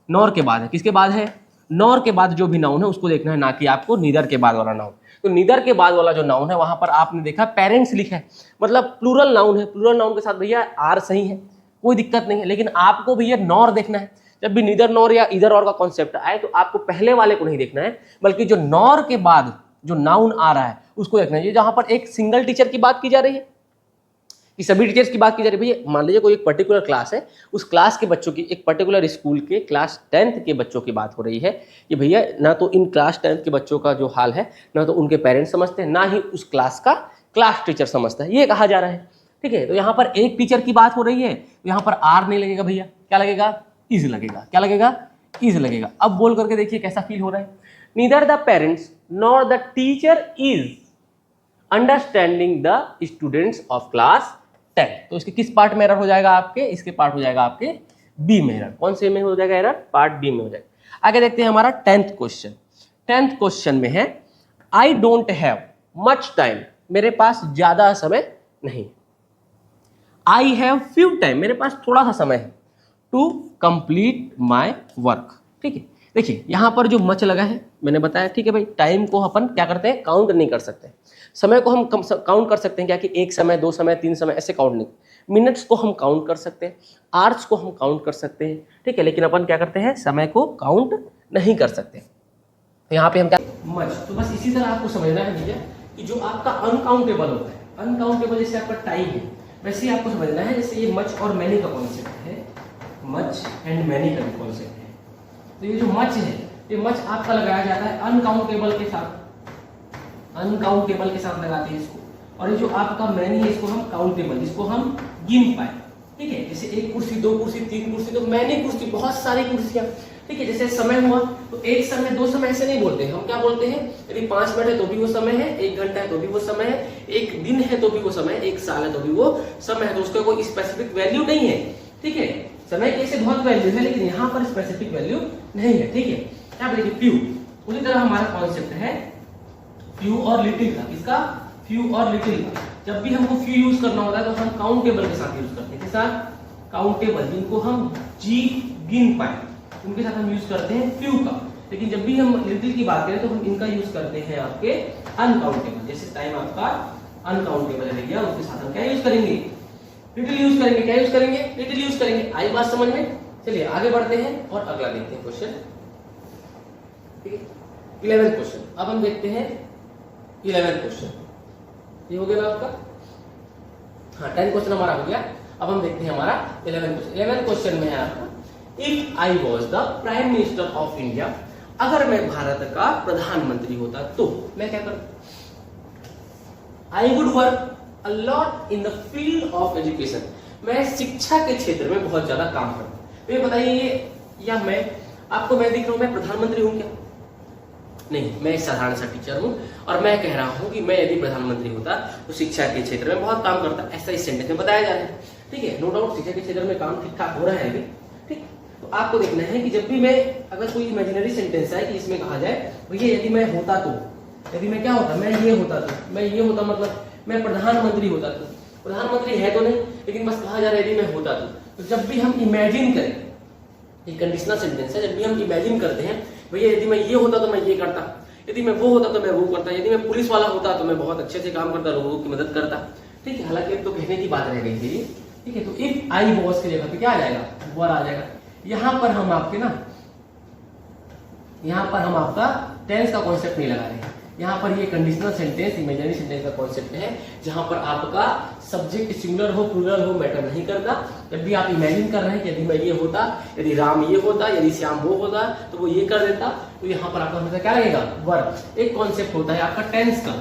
नॉर के बाद है। किसके बाद है, नॉर के बाद जो भी नाउन है उसको देखना है, ना कि आपको नीदर के बाद वाला नाउन। तो नीदर के बाद वाला जो नाउन है वहां पर आपने देखा पेरेंट्स लिखा है, मतलब प्लूरल नाउन है, प्लूरल नाउन के साथ भैया आर सही है, कोई दिक्कत नहीं है। लेकिन आपको भैया नॉर देखना है। जब भी नीदर नॉर या इधर और का कॉन्सेप्ट आए तो आपको पहले वाले को नहीं देखना है, बल्कि जो नॉर के बाद जो नाउन आ रहा है उसको देखना है। जहां पर एक सिंगल टीचर की बात की जा रही है कि सभी टीचर्स की बात की जा रही है, भैया मान लीजिए कोई एक पर्टिकुलर क्लास है, उस क्लास के बच्चों की, एक पर्टिकुलर स्कूल के क्लास 10th के बच्चों की बात हो रही है कि भैया ना तो इन क्लास 10th के बच्चों का जो हाल है, ना तो उनके पेरेंट्स समझते हैं, ना ही उस क्लास का क्लास टीचर समझता है, ये कहा जा रहा है। ठीक है, तो यहाँ पर एक टीचर की बात हो रही है, तो यहाँ पर आर नहीं लगेगा भैया, क्या लगेगा, इज लगेगा। क्या लगेगा, इज लगेगा। अब बोल करके देखिए कैसा फील हो रहा है, neither the parents nor the teacher is understanding the students of class 10। तो इसके किस पार्ट में एरर हो जाएगा आपके, इसके पार्ट हो जाएगा आपके बी में एरर। कौन से में हो जाएगा एरर, पार्ट बी में हो जाएगा। आगे देखते हैं हमारा 10th क्वेश्चन। 10th क्वेश्चन में है I don't have much time, मेरे पास ज्यादा समय नहीं। आई हैव फ्यू टाइम, मेरे पास थोड़ा सा समय है। To complete my work. ठीक है, देखिए यहाँ पर जो मच लगा है मैंने बताया, ठीक है भाई, टाइम को अपन क्या करते हैं, काउंट नहीं कर सकते। समय को हम काउंट कर सकते हैं क्या कि एक समय, दो समय, तीन समय, ऐसे काउंट नहीं। मिनट्स को हम काउंट कर सकते हैं, आवर्स को हम काउंट कर सकते हैं, ठीक है, लेकिन अपन क्या करते हैं, समय को काउंट नहीं कर सकते। तो यहाँ पे हम क्या, मच। तो बस इसी तरह आपको समझना है भैया कि जो आपका अनकाउंटेबल होता है, अनकाउंटेबल जैसे आपका टाइम है, वैसे ही आपको समझना है जैसे ये मच और मैनी का कॉन्सेप्ट है मच एंड मैनी का कॉन्सेप्ट है। तो ये जो मच है, ये मच आपका लगाया जाता है अनकाउंटेबल के साथ, अनकाउंटेबल के साथ लगाते हैं इसको। और ये जो आपका मैनी है, इसको हम काउंटेबल, जिसको हम गिन पाए, ठीक है। जैसे एक कुर्सी, दो कुर्सी, तीन कुर्सी, तो मैनी कुर्सी, बहुत सारी कुर्सियां, ठीक है। जैसे समय हुआ तो एक समय, दो समय ऐसे नहीं बोलते, हम क्या बोलते हैं, यदि 5 मिनट है तो भी वो समय है, 1 घंटा है तो भी वो समय है, 1 दिन है तो भी वो समय है, 1 साल है तो भी वो समय है। तो उसका कोई स्पेसिफिक वैल्यू नहीं है, ठीक है। समय की ऐसे बहुत वैल्यू है, लेकिन यहाँ पर स्पेसिफिक वैल्यू नहीं है, ठीक है। क्या बोलेंगे, फ्यू। उसी तरह हमारा कॉन्सेप्ट है फ्यू और लिटिल का। इसका फ्यू और लिटिल का। जब भी हमको फ्यू यूज करना होता है तो हम काउंटेबल के साथ यूज करते हैं। के साथ काउंटेबल, जिनको हम जी गिन पाए, उनके साथ हम यूज करते हैं फ्यू का। लेकिन जब भी हम लिटिल की बात करें तो हम इनका यूज करते हैं आपके अनकाउंटेबल। जैसे टाइम आपका अनकाउंटेबल है भैया, उसके साथ हम क्या यूज करेंगे, लिटिल यूज करेंगे। क्या यूज करेंगे, लिटिल यूज करेंगे। आई बात समझ में? चलिए आगे बढ़ते हैं और अगला देखते हैं क्वेश्चन, ठीक है। 11th question. अब हम देखते हैं 11th क्वेश्चन। ये हो गया ना आपका, हाँ 10 क्वेश्चन हमारा हो गया। अब हम देखते हैं हमारा 11th क्वेश्चन। 11th क्वेश्चन में है आपका, if I was the prime minister of India, अगर मैं भारत का प्रधानमंत्री होता तो मैं क्या करता। I would work a lot in the field of education, मैं शिक्षा के क्षेत्र में बहुत ज्यादा काम करता। तो ये बताइए, या मैं आपको, मैं दिख रहा हूं मैं प्रधानमंत्री हूं क्या? नहीं, मैं एक साधारण सा टीचर हूं और मैं कह रहा हूं कि मैं यदि प्रधानमंत्री होता तो शिक्षा के क्षेत्र में बहुत काम करता। ऐसा इस सेंटेंस में बताया जा रहा है, ठीक है। नो डाउट शिक्षा के क्षेत्र में काम ठीक ठाक हो रहा है अभी, ठीक। तो आपको देखना है कि जब भी मैं, अगर कोई इमेजिनरी सेंटेंस है कि इसमें कहा जाए भैया यदि मैं होता तो, यदि मैं क्या होता, मैं ये होता तो, मैं ये होता मतलब मैं प्रधानमंत्री होता तो। प्रधानमंत्री है तो नहीं, लेकिन बस कहा जा रहा है यदि मैं होता तो जब भी हम इमेजिन करें, ये कंडीशनल सेंटेंस है, जब भी हम इमेजिन करते हैं भैया यदि मैं ये होता तो मैं ये करता, यदि मैं वो होता तो मैं वो करता, यदि मैं पुलिस वाला होता तो मैं बहुत अच्छे से काम करता, लोगों की मदद करता, ठीक है। हालांकि अब तो कहने की बात रह गई थी, ठीक है। तो इफ आई वॉज की जगह पे क्या आ जाएगा, वर आ जाएगा। यहां पर हम आपके ना, यहां पर हम आपका टेंस का कॉन्सेप्ट नहीं लगा रहे हैं। यहाँ पर ये कंडीशनल सेंटेंस, इमेजिनरी सेंटेंस का कॉन्सेप्ट है, जहां पर आपका सब्जेक्ट सिंगुलर हो प्लूरल हो मैटर नहीं करता। जब भी आप इमेजिन कर रहे हैं कि यदि मैं ये होता, यदि राम ये होता, यदि श्याम वो होता तो वो ये कर देता, तो यहाँ पर आपका हमेशा क्या लगेगा, वर्ब। एक कॉन्सेप्ट होता है आपका टेंस का,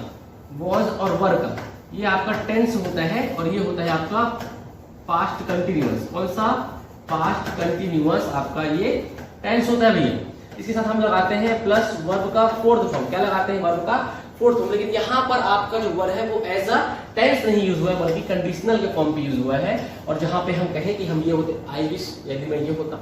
वॉज और वर का। ये आपका टेंस होता है और ये होता है आपका पास्ट कंटिन्यूअस। कौन सा, पास्ट कंटिन्यूअस आपका ये टेंस होता है भैया। इसके साथ हम लगाते हैं प्लस वर्ब का फोर्थ फॉर्म। क्या लगाते हैं, वर्ब का फोर्थ फॉर्म। लेकिन यहाँ पर आपका जो वर्ब है वो एज अ टेंस नहीं यूज हुआ है, बल्कि कंडीशनल के फॉर्म पे यूज हुआ है। और जहां पे हम कहें कि हम ये होते, आई विश, यदि मैं ये होता,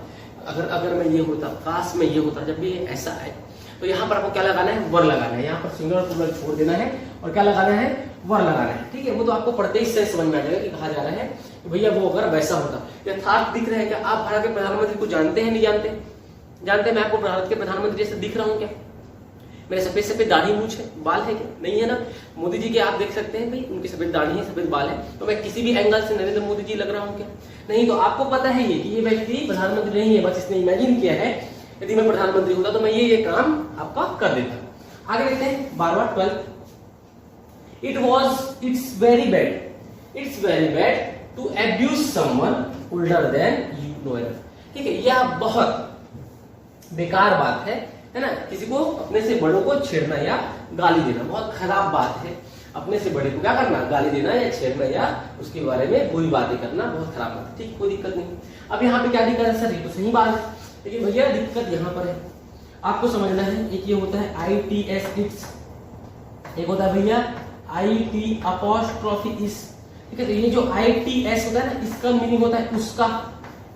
अगर मैं ये होता, काश में ये होता, जब भी ऐसा है तो यहाँ पर आपको क्या लगाना है, वर लगाना है। यहाँ पर सिंगुलर प्लूरल छोड़ देना है और क्या लगाना है, वर लगाना है, ठीक है। वो तो आपको पढ़ते ही से समझ में आ जाएगा कि कहा जा रहा है कि भैया वो अगर वैसा होता। यथार्थ दिख रहा है क्या, आप भारत के प्रधानमंत्री को जानते हैं, नहीं जानते? जानते हैं मैं आपको भारत के प्रधानमंत्री जैसे दिख रहा हूं क्या? मेरे सफेद सफेद दाढ़ी मूछ है, बाल है क्या? नहीं है ना। मोदी जी के आप देख सकते हैं भाई, उनकी सफेद दाढ़ी है, सफेद बाल है, तो मैं किसी भी एंगल से नरेंद्र मोदी जी लग रहा हूं क्या? नहीं। तो आपको पता है ये कि ये व्यक्ति प्रधानमंत्री नहीं है, बस इसने इमेजिन किया है यदि मैं प्रधानमंत्री होता तो मैं ये काम आपका कर देता। आगे देखते हैं 12वां 12th। It's very bad to abuse someone older than you no enough, ठीक है। यह बहुत बेकार बात है ना, किसी को अपने से बड़ों को छेड़ना या गाली देना बहुत खराब बात है। अपने से बड़े को क्या करना, गाली देना या छेड़ना या उसके बारे में बुरी बातें करना बहुत खराब बात है, ठीक, कोई दिक्कत नहीं। अब यहाँ पे क्या दिक्कत है सर, ये तो सही बात है, लेकिन भैया दिक्कत यहाँ पर है, आपको समझना है। एक ये होता है ITS इट्स, एक होता है भैया IT अपॉस्ट्रोफी इस, ठीक है। तो ये जो ITS होता है ना, इसका मीनिंग होता है उसका।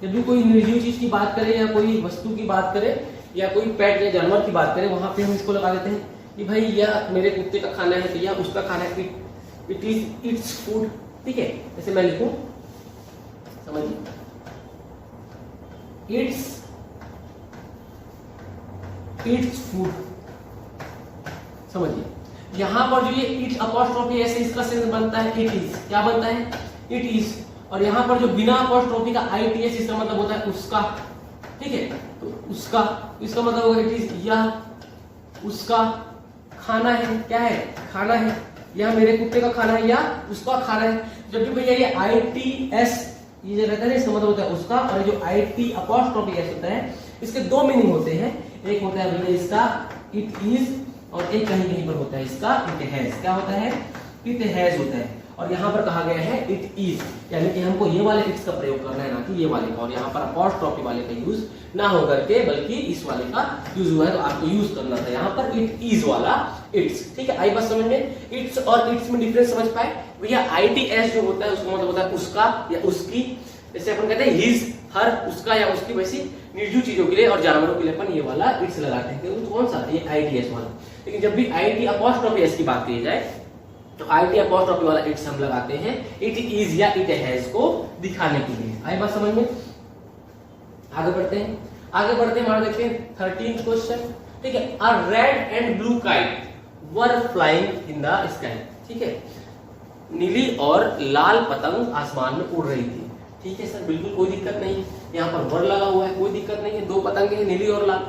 जब भी कोई निर्जीव चीज की बात करे या कोई वस्तु की बात करे या कोई पेट या जानवर की बात करे, वहां पे हम इसको लगा देते हैं कि भाई यह मेरे कुत्ते का खाना है, तो यह उसका खाना है, इट इज इट्स फूड, ठीक है। जैसे मैं लिखूं, समझिए, इट्स फूड, समझिए। यहां पर जो ये इट अपॉस्ट्रोफी ऐसे इसका सेंस बनता है इट इज, क्या बनता है, इट इज। और यहां पर जो बिना अपॉस्ट्रोफी का ITS, इसका मतलब होता है उसका, ठीक है। तो उसका, इसका मतलब होगा इट इज, यह उसका खाना है, क्या है, खाना है, यह मेरे कुत्ते का खाना है या उसका खाना है। जब भी भैया ये ITS ये जो रहता है इसका मतलब होता है उसका, और जो IT अपॉस्ट्रोफी एस होता है इसके दो मीनिंग होते हैं। एक होता है भैया इसका इट इज, और एक कहीं कहीं पर होता है इसका इट हैज। क्या होता है? इट हैज होता है। और यहाँ पर कहा गया है इट इज, यानी कि हमको ये वाले इट्स का प्रयोग करना है, ना कि ये वाले का। और यहाँ पर अपॉस्ट्रोफी वाले का यूज ना हो करके बल्कि इस वाले का यूज हुआ है, तो आपको यूज करना था यहाँ पर इट इज वाला इट्स। ठीक है, आई बात समझ में? इट्स और इट्स में डिफरेंस समझ पाए भैया? ITS जो होता है उसका मतलब होता है उसका या उसकी। जैसे अपन कहते हैं हिज, हर, उसका या उसकी, वैसी निर्जीव चीजों के लिए और जानवरों के लिए अपन ये वाला इट्स लगाते हैं। तो कौन सा? ये ITS वाला। लेकिन जब भी IT अपॉस्ट्रोफी एस की बात की जाए तो IT अपॉस्ट्रोफी वाला इट्स हम लगाते हैं इट इज या इट हैज को दिखाने के लिए। आई बात समझ में? आगे बढ़ते हैं, हमारा देखते हैं 13th क्वेश्चन। ठीक है, a red and blue kite were flying in the sky. ठीक है, नीली और लाल पतंग आसमान में उड़ रही थी। ठीक है सर, बिल्कुल कोई दिक्कत नहीं है। यहाँ पर वर लगा हुआ है, कोई दिक्कत नहीं है। दो पतंगे हैं, नीली और लाल।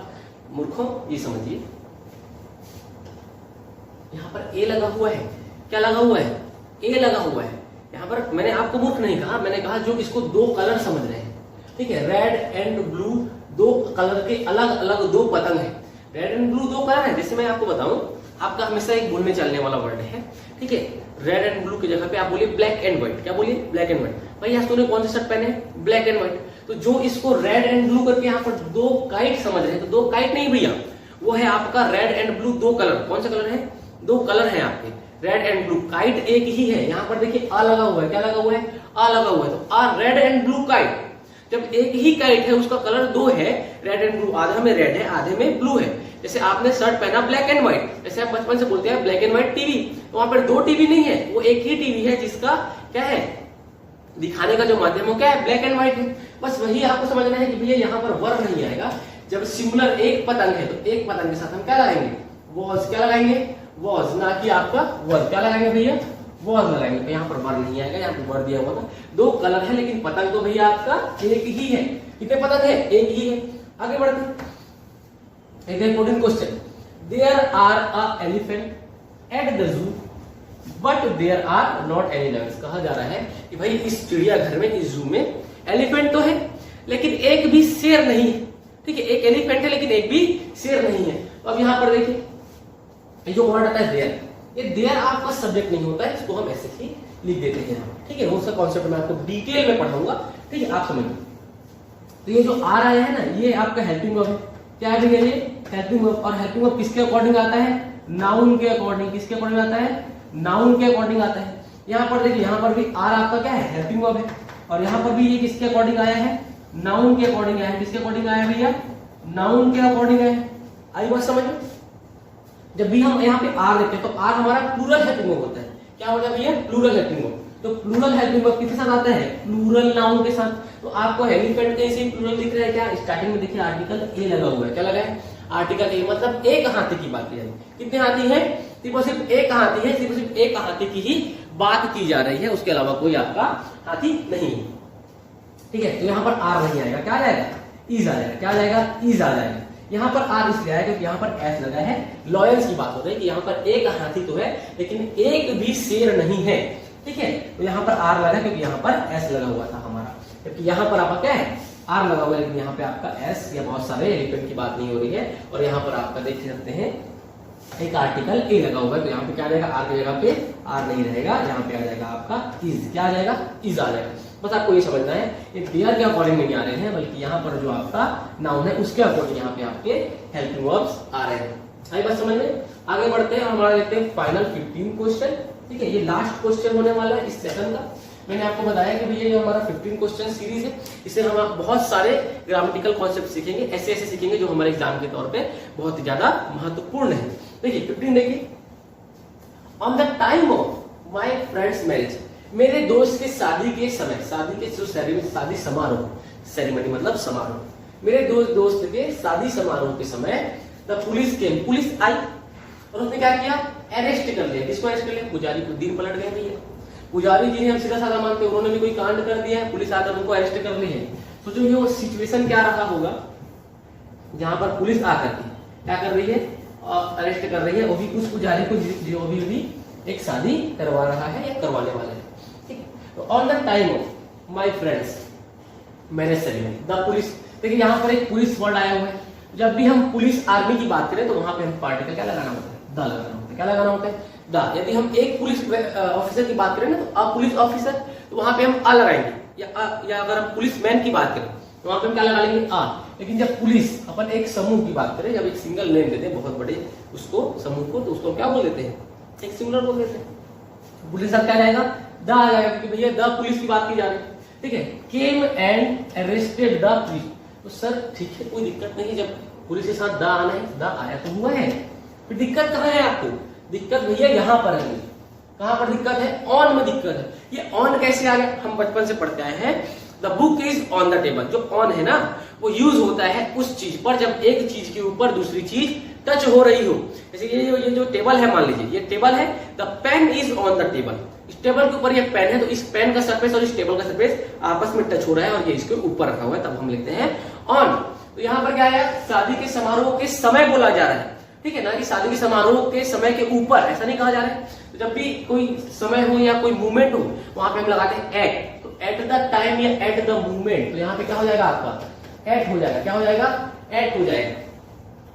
मूर्खों ये समझिए, यहाँ पर ए लगा हुआ है। क्या लगा हुआ है? ए लगा हुआ है। यहाँ पर मैंने आपको मूर्ख नहीं कहा, मैंने कहा जो इसको दो कलर समझ रहे हैं। ठीक है, रेड एंड ब्लू दो कलर के अलग अलग दो पतंग है। रेड एंड ब्लू दो कलर है। जैसे मैं आपको बताऊं, आपका हमेशा एक बोलने चलने वाला वर्ड है। ठीक है, रेड एंड ब्लू की जगह पे आप बोलिए ब्लैक एंड व्हाइट। क्या बोलिए? Black and white. भाई आज तूने कौन से शर्ट पहने? Black and white. तो जो इसको रेड एंड ब्लू करके यहाँ पर दो काइट समझ रहे हैं, तो दो काइट नहीं भैया, वो है आपका रेड एंड ब्लू दो कलर। कौन सा कलर है? दो कलर है आपके, रेड एंड ब्लू। काइट एक ही है। यहाँ पर देखिए आ लगा हुआ है। क्या लगा हुआ है? आ लगा हुआ है। तो आ रेड एंड ब्लू काइट। जब एक ही काइट है उसका कलर दो है, रेड एंड ब्लू, आधा में रेड है आधे में ब्लू है। जैसे आपने शर्ट पहना ब्लैक एंड व्हाइट, जैसे आप बचपन से बोलते हैं ब्लैक एंड व्हाइट टीवी, तो वहां पर दो टीवी नहीं है, वो एक ही टीवी है जिसका क्या है, दिखाने का जो माध्यम हो क्या है, ब्लैक एंड व्हाइट है। बस वही आपको समझना है कि भैया यहाँ पर वर नहीं आएगा। जब सिंगुलर एक पतंग है तो एक पतंग के साथ हम क्या लगाएंगे? वॉज। क्या लगाएंगे? वॉज, ना कि आपका वर। क्या लगाएंगे भैया? वॉज लगाएंगे। तो यहाँ पर वर नहीं आएगा, यहाँ पर वर दिया हुआ था। दो कलर है लेकिन पतंग तो भैया आपका एक ही है। कितने पतंग है? एक ही है। आगे बढ़ते हैं, एक important question. There are a elephant at the zoo but there are not any lions. कहा जा रहा है कि भाई इस चिड़ियाघर में, इस जू में एलिफेंट तो है लेकिन एक भी शेर नहीं है। ठीक है, एक एलिफेंट है लेकिन एक भी शेर नहीं है। तो अब यहाँ पर देखिए, ये जो वर्ड आता है देयर, ये देयर आपका सब्जेक्ट नहीं होता है, इसको हम ऐसे ही लिख देते हैं। ठीक है, उसका कॉन्सेप्ट मैं आपको डिटेल में पढ़ाऊंगा। ठीक है, आप समझिए। तो ये जो आर आया है ना, ये आपका हेल्पिंग वर्ब है। क्या है भैया? ये हेल्पिंग वर्ब। और हेल्पिंग वर्ब किसके अकॉर्डिंग आता है? नाउन के अकॉर्डिंग। किसके अकॉर्डिंग आता है? नाउन के अकॉर्डिंग आता है। यहाँ पर देखिए, यहाँ पर भी आर आपका क्या है? हेल्पिंग वर्ब है। और यहाँ पर भी ये किसके अकॉर्डिंग आया है? नाउन के अकॉर्डिंग आया है। किसके अकॉर्डिंग आया है भैया? नाउन के अकॉर्डिंग आया है। आई बात समझ में? जब भी हम यहाँ पे आर देखते हैं तो आर हमारा प्लूरल हेल्पिंग वर्ब होता है। क्या होता है भैया? Plural helping verb. तो प्लूरल हेल्पिंग वर्ब किसके साथ आता है? प्लूरल नाउन के साथ। तो आपको एलिफेंट का इसी प्लूरल दिख रहा है क्या? स्टार्टिंग में देखिए आर्टिकल ए लगा हुआ है। क्या लगा है? आर्टिकल ए, मतलब एक हाथी की बात की जा रही है। कितने हाथी है? सिर्फ एक हाथी है, सिर्फ एक हाथी की ही बात की जा रही है, उसके अलावा कोई आपका हाथी नहीं है। ठीक है, तो यहाँ पर आर नहीं आएगा। क्या आएगा? इज आएगा। क्या जाएगा? इज आ जाएगा। यहाँ पर आर इसलिए आया क्योंकि यहाँ पर एस लगा है। लॉयंस की बात हो रही है कि यहाँ पर एक हाथी तो है लेकिन एक भी शेर नहीं है। ठीक है, तो यहाँ पर आर लगा क्योंकि यहाँ पर एस लगा हुआ था हमारा, क्योंकि यहाँ पर आपका क्या है? आर लगा हुआ है, लेकिन यहाँ पे आपका एस या बहुत सारे एलिफेंट की बात नहीं हो रही है। और यहाँ पर आपका देख सकते हैं एक आर्टिकल ए लगा हुआ है, तो यहाँ पे क्या आ जाएगा? आर की जगह पे आर नहीं रहेगा, यहाँ पे आ जाएगा आपका इज। क्या आ जाएगा? इज आ जाएगा। बस आपको ये समझना है, ये देयर के अकॉर्डिंग नहीं आ रहे हैं, बल्कि यहाँ पर जो आपका नाउन है उसके अकॉर्डिंग यहाँ पे आपके हेल्पिंग वर्ब्स आ रहे हैं। आई बात समझ में? आगे बढ़ते हैं, हमारा देखते हैं फाइनल 15 क्वेश्चन। ठीक है, ये लास्ट क्वेश्चन होने वाला है इस सेशन का। मैंने आपको बताया कि भैया ये हमारा 15 क्वेश्चन सीरीज है, इससे हम बहुत सारे ग्रामेटिकल कॉन्सेप्ट सीखेंगे, ऐसे ऐसे सीखेंगे जो हमारे एग्जाम के तौर पे बहुत ही ज्यादा महत्वपूर्ण है। देखिए 15 देखिए, on the time of my friends marriage, मेरे दोस्त के शादी के समय, शादी के जो शादी समारोह, सेरेमनी मतलब समारोह, मेरे दोस्त के शादी समारोह के समय द पुलिस केम, पुलिस आई और उसने क्या किया? अरेस्ट कर लिया। किसको अरेस्ट कर लिया? पुजारी को। दिन पलट गए भैया, पुजारी जी ने हम सीधा साधा मानते हैं, उन्होंने भी कोई कांड कर दिया है, पुलिस आकर उनको अरेस्ट कर ली है। तो जो ये सिचुएशन क्या रहा होगा जहां पर पुलिस आकर के क्या कर रही है? अरेस्ट कर रही है, वो भी उस पुजारी को जो भी एक शादी करवा रहा है या करवाने वाला है। ठीक है, तो on the time of my friends, मेरे सभी, द पुलिस। देखिए यहाँ पर एक पुलिस वर्ड आया हुआ है। जब भी हम पुलिस आर्मी की बात करें तो वहां पे हम पार्टिकल क्या लगाना होता है, द लगाना होता है। क्या लगाना होता है, द। यदि हम एक पुलिस ऑफिसर की बात करें ना तो अ पुलिस ऑफिसर, तो वहां पे हम अ लगाएंगे, या अगर हम पुलिस मैन की बात करें तो वहां पे हम क्या लगा लेंगे, आ। लेकिन जब पुलिस, अपन एक समूह की बात करें, जब एक सिंगल नेम देते हैं बहुत बड़े उसको समूह को, तो उसको क्या बोल देते हैं, एक सिंगुलर बोल देते हैं। पुलिस क्या जाएगा, द आ जाएगा, क्योंकि भैया द पुलिस की बात की जा रही है। ठीक है, came and arrested the police. तो सर ठीक है, कोई दिक्कत नहीं, जब पुलिस के साथ द आना है, द आया तो हुआ है, फिर दिक्कत कहाँ है आपको, दिक्कत भैया यहाँ पर है। कहां पर दिक्कत है, ऑन में दिक्कत है। ये ऑन कैसे आ गया, हम बचपन से पढ़ते आए हैं, the book is on the table. जो ऑन है ना, वो यूज होता है उस चीज पर जब एक चीज के ऊपर दूसरी चीज टच हो रही हो। जैसे ये जो टेबल है, मान लीजिए ये टेबल है, the pen is on the table. इस टेबल के ऊपर ये पेन है, तो इस पेन का सरफेस और इस टेबल का सरफेस आपस में टच हो रहा है और ये इसके ऊपर रखा हुआ है, तब हम लिखते हैं ऑन। तो यहाँ पर क्या है, शादी के समारोह के समय बोला जा रहा है, ठीक है ना, कि शादी के समारोह के समय के ऊपर, ऐसा नहीं कहा जा रहा है। तो जब भी कोई समय हो या कोई मूवमेंट हो, वहां पे हम लगाते हैं एट। तो एट द टाइम या एट द मूवमेंट, तो यहाँ पे क्या हो जाएगा आपका, एट हो जाएगा। क्या हो जाएगा, एट हो जाएगा।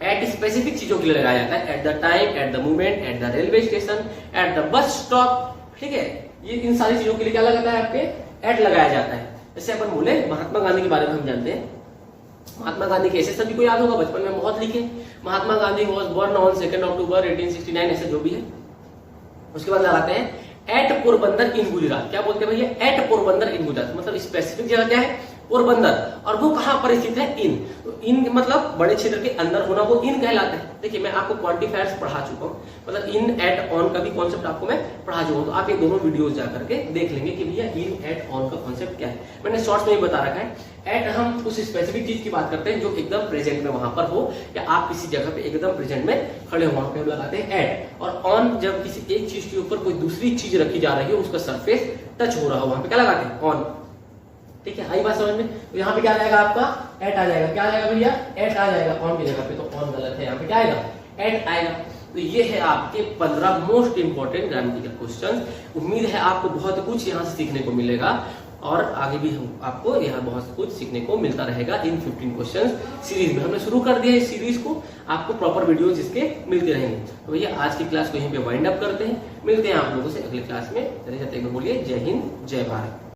एट स्पेसिफिक चीजों के लिए लगाया जाता है, at the time, at the movement, at the railway station, at the bus stop. ठीक है, ये इन सारी चीजों के लिए क्या लगाता है, आपके एट लगाया जाता है। जैसे अपन बोले महात्मा गांधी के बारे में हम जानते हैं, महात्मा गांधी के ऐसे सभी को याद होगा, बचपन में बहुत लिखे, Mahatma Gandhi was born on 2 अक्टूबर 1869, ऐसे जो भी है। उसके बाद लगाते हैं एट पोरबंदर इन गुजरात। क्या बोलते हैं भैया, एट पोरबंदर इन गुजरात, मतलब स्पेसिफिक जगह क्या है, पोरबंदर, और वो कहां पर स्थित है, इन। तो इन मतलब बड़े क्षेत्र के अंदर होना, वो इन कहलाता है। देखिए मैं आपको क्वांटिफायर्स पढ़ा चुका हूं, मतलब इन, एट, ऑन का भी कॉन्सेप्ट आपको मैं पढ़ा चुका हूं, तो आप ये दोनों वीडियोस जा करके देख लेंगे कि भैया इन, एट, ऑन का कॉन्सेप्ट क्या है। मैंने शॉर्ट्स में ही बता रखा है। एट हम उस स्पेसिफिक चीज की बात करते हैं जो एकदम प्रेजेंट में वहां पर हो, या आप किसी जगह पे एकदम प्रेजेंट में खड़े हो, वहां पे हम लगाते हैं एट। और ऑन जब किसी एक चीज के ऊपर कोई दूसरी चीज रखी जा रही है, उसका सरफेस टच हो रहा हो, वहां पे क्या लगाते हैं, ऑन। ठीक है, आई बात समझ में। तो यहाँ पे क्या आ जाएगा आपका, एट आ जाएगा। क्या आ जाएगा भैया, एट आ जाएगा ऑन की जगह पे, तो ऑन गलत है, यहाँ पे क्या आएगा, एट आएगा। तो ये है आपके 15 मोस्ट इंपोर्टेंट ग्रामेटिकल क्वेश्चंस। उम्मीद है आपको बहुत कुछ यहाँ से सीखने को मिलेगा, और आगे भी आपको यहाँ बहुत कुछ सीखने को मिलता रहेगा इन 15 क्वेश्चंस सीरीज में। हमने शुरू कर दिया इस सीरीज को, आपको प्रॉपर वीडियोस इसके मिलते रहेंगे। तो भैया आज की क्लास को यहीं पे वाइंड अप करते हैं, मिलते हैं आप लोगों से अगली क्लास में। चलिए बोलिए जय हिंद, जय भारत।